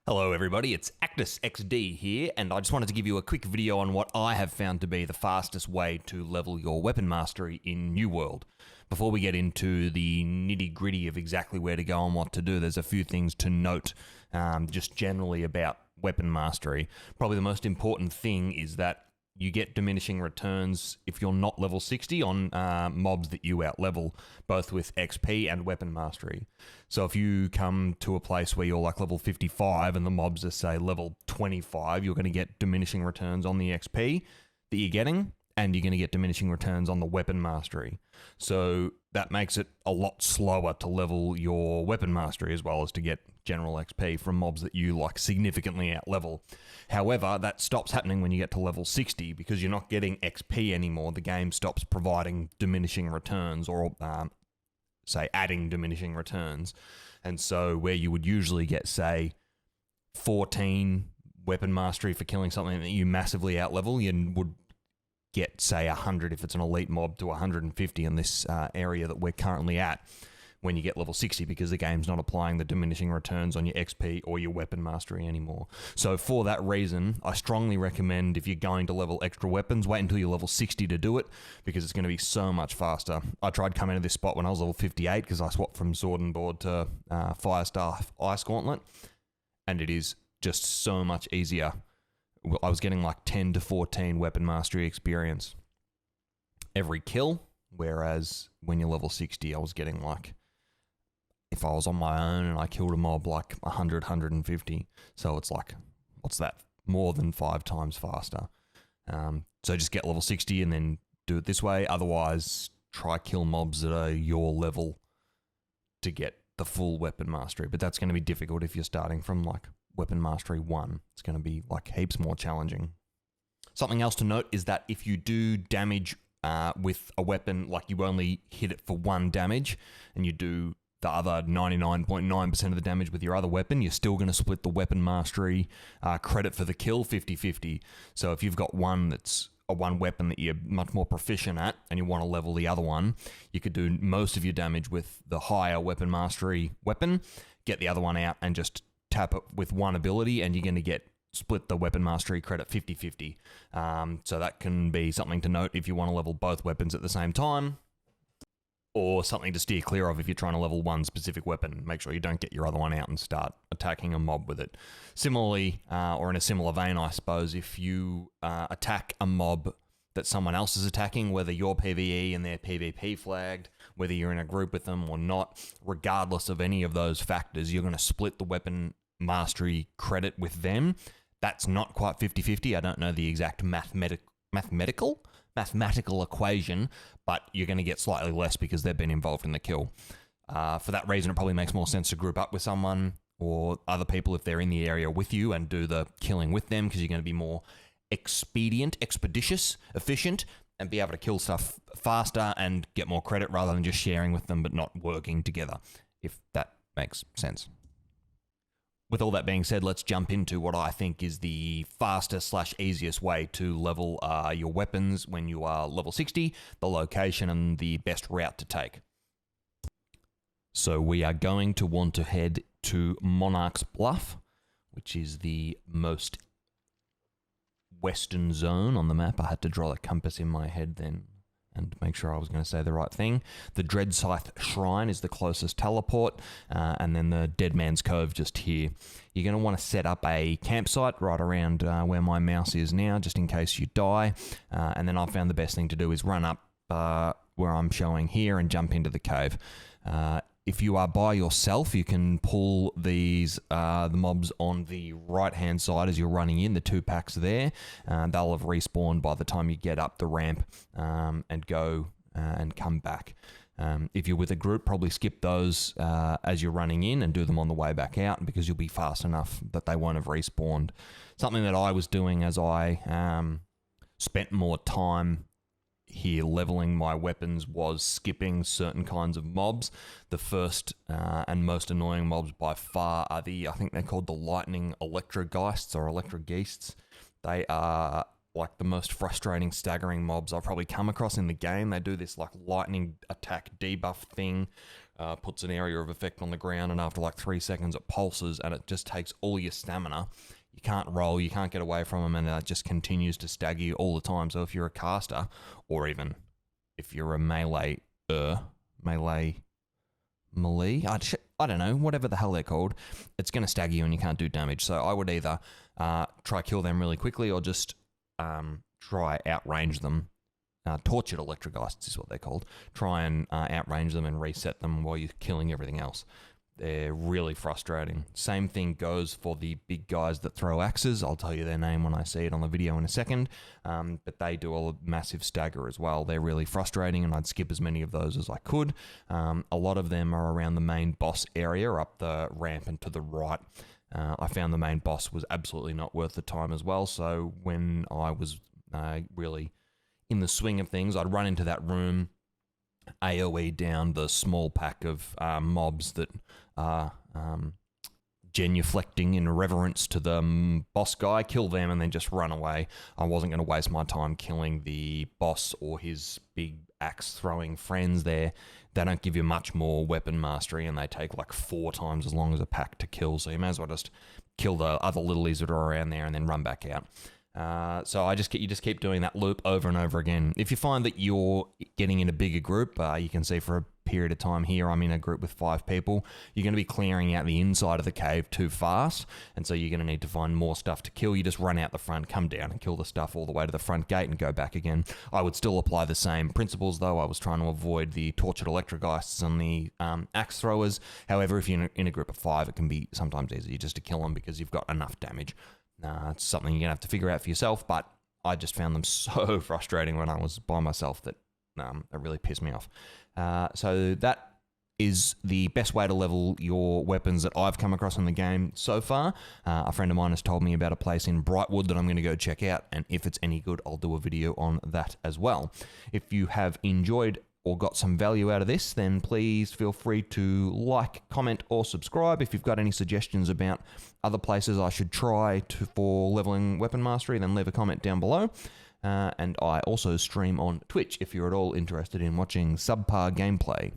Hello everybody, it's Actus XD here, and I just wanted to give you a quick video on what I have found to be the fastest way to level your weapon mastery in New World. Before we get into the nitty gritty of exactly where to go and what to do, there's a few things to note just generally about weapon mastery. Probably the most important thing is that you get diminishing returns if you're not level 60 on mobs that you out-level, both with XP and weapon mastery. So if you come to a place where you're like level 55 and the mobs are, say, level 25, you're going to get diminishing returns on the XP that you're getting, and you're going to get diminishing returns on the weapon mastery. So that makes it a lot slower to level your weapon mastery as well as to get general XP from mobs that you like significantly out level. However, that stops happening when you get to level 60 because you're not getting XP anymore. The game stops providing diminishing returns or say adding diminishing returns. And so where you would usually get, say, 14 weapon mastery for killing something that you massively out level, you would get, say, 100 if it's an elite mob to 150 in this area that we're currently at when you get level 60 because the game's not applying the diminishing returns on your XP or your weapon mastery anymore. So for that reason, I strongly recommend if you're going to level extra weapons, wait until you're level 60 to do it because it's going to be so much faster. I tried coming to this spot when I was level 58 because I swapped from Sword and Board to Firestaff Ice Gauntlet, and it is just so much easier. I was getting like 10 to 14 weapon mastery experience every kill, whereas when you're level 60, I was getting like, if I was on my own and I killed a mob, like 100, 150. So it's like, what's that? More than 5 times faster. So just get level 60 and then do it this way. Otherwise, try kill mobs that are your level to get the full weapon mastery. But that's going to be difficult if you're starting from like weapon mastery 1. It's going to be like heaps more challenging. Something else to note is that if you do damage with a weapon, like you only hit it for 1 damage and you do the other 99.9% of the damage with your other weapon, you're still going to split the weapon mastery credit for the kill 50-50. So if you've got one that's one weapon that you're much more proficient at and you want to level the other one, you could do most of your damage with the higher weapon mastery weapon, get the other one out and just tap it with one ability, and you're going to get split the weapon mastery credit 50-50. So that can be something to note if you want to level both weapons at the same time, or something to steer clear of if you're trying to level one specific weapon. Make sure you don't get your other one out and start attacking a mob with it. Similarly, or in a similar vein, I suppose, if you attack a mob that someone else is attacking, whether you're PvE and they're PvP flagged, whether you're in a group with them or not, regardless of any of those factors, you're going to split the weapon mastery credit with them. That's not quite 50-50. I don't know the exact mathematical equation, but you're going to get slightly less because they've been involved in the kill. For that reason, it probably makes more sense to group up with someone or other people if they're in the area with you and do the killing with them, because you're going to be more expeditious, efficient, and be able to kill stuff faster and get more credit rather than just sharing with them but not working together, if that makes sense. With all that being said, let's jump into what I think is the fastest/easiest way to level your weapons when you are level 60, the location and the best route to take. So we are going to want to head to Monarch's Bluff, which is the most western zone on the map. I had to draw the compass in my head then and make sure I was going to say the right thing. The Dreadscythe Shrine is the closest teleport, and then the Dead Man's Cove just here. You're going to want to set up a campsite right around where my mouse is now, just in case you die, and then I found the best thing to do is run up where I'm showing here and jump into the cave. If you are by yourself, you can pull these the mobs on the right-hand side as you're running in, the 2 packs there. They'll have respawned by the time you get up the ramp and go and come back. If you're with a group, probably skip those as you're running in and do them on the way back out, because you'll be fast enough that they won't have respawned. Something that I was doing as I spent more time here leveling my weapons was skipping certain kinds of mobs. The first and most annoying mobs by far are I think they're called the Lightning Electrogeists or Electrogeists. They are like the most frustrating, staggering mobs I've probably come across in the game. They do this like lightning attack debuff thing puts an area of effect on the ground, and after like 3 seconds it pulses, and it just takes all your stamina. You can't roll, you can't get away from them, and it just continues to stagger you all the time. So if you're a caster, or even if you're a melee, I don't know, whatever the hell they're called, it's going to stagger you and you can't do damage. So I would either try kill them really quickly, or just try outrange them. Tortured Electrogeists is what they're called. Try and outrange them and reset them while you're killing everything else. They're really frustrating. Same thing goes for the big guys that throw axes. I'll tell you their name when I see it on the video in a second. But they do a massive stagger as well. They're really frustrating, and I'd skip as many of those as I could. A lot of them are around the main boss area, up the ramp and to the right. I found the main boss was absolutely not worth the time as well. So when I was really in the swing of things, I'd run into that room, AoE down the small pack of mobs that are genuflecting in reverence to the boss guy, kill them, and then just run away. I wasn't going to waste my time killing the boss or his big axe-throwing friends there. They don't give you much more weapon mastery, and they take like 4 times as long as a pack to kill, so you may as well just kill the other littlies that are around there and then run back out. So you just keep doing that loop over and over again. If you find that you're getting in a bigger group, you can see for a period of time here, I'm in a group with 5 people. You're going to be clearing out the inside of the cave too fast, and so you're going to need to find more stuff to kill. You just run out the front, come down and kill the stuff all the way to the front gate and go back again. I would still apply the same principles though. I was trying to avoid the tortured Electrogeists and the axe throwers. However, if you're in a group of 5, it can be sometimes easier just to kill them because you've got enough damage. It's something you're going to have to figure out for yourself, but I just found them so frustrating when I was by myself that it really pissed me off. So that is the best way to level your weapons that I've come across in the game so far. A friend of mine has told me about a place in Brightwood that I'm going to go check out, and if it's any good, I'll do a video on that as well. If you have enjoyed or got some value out of this, then please feel free to like, comment, or subscribe. If you've got any suggestions about other places I should try for leveling weapon mastery, then leave a comment down below. And I also stream on Twitch if you're at all interested in watching subpar gameplay.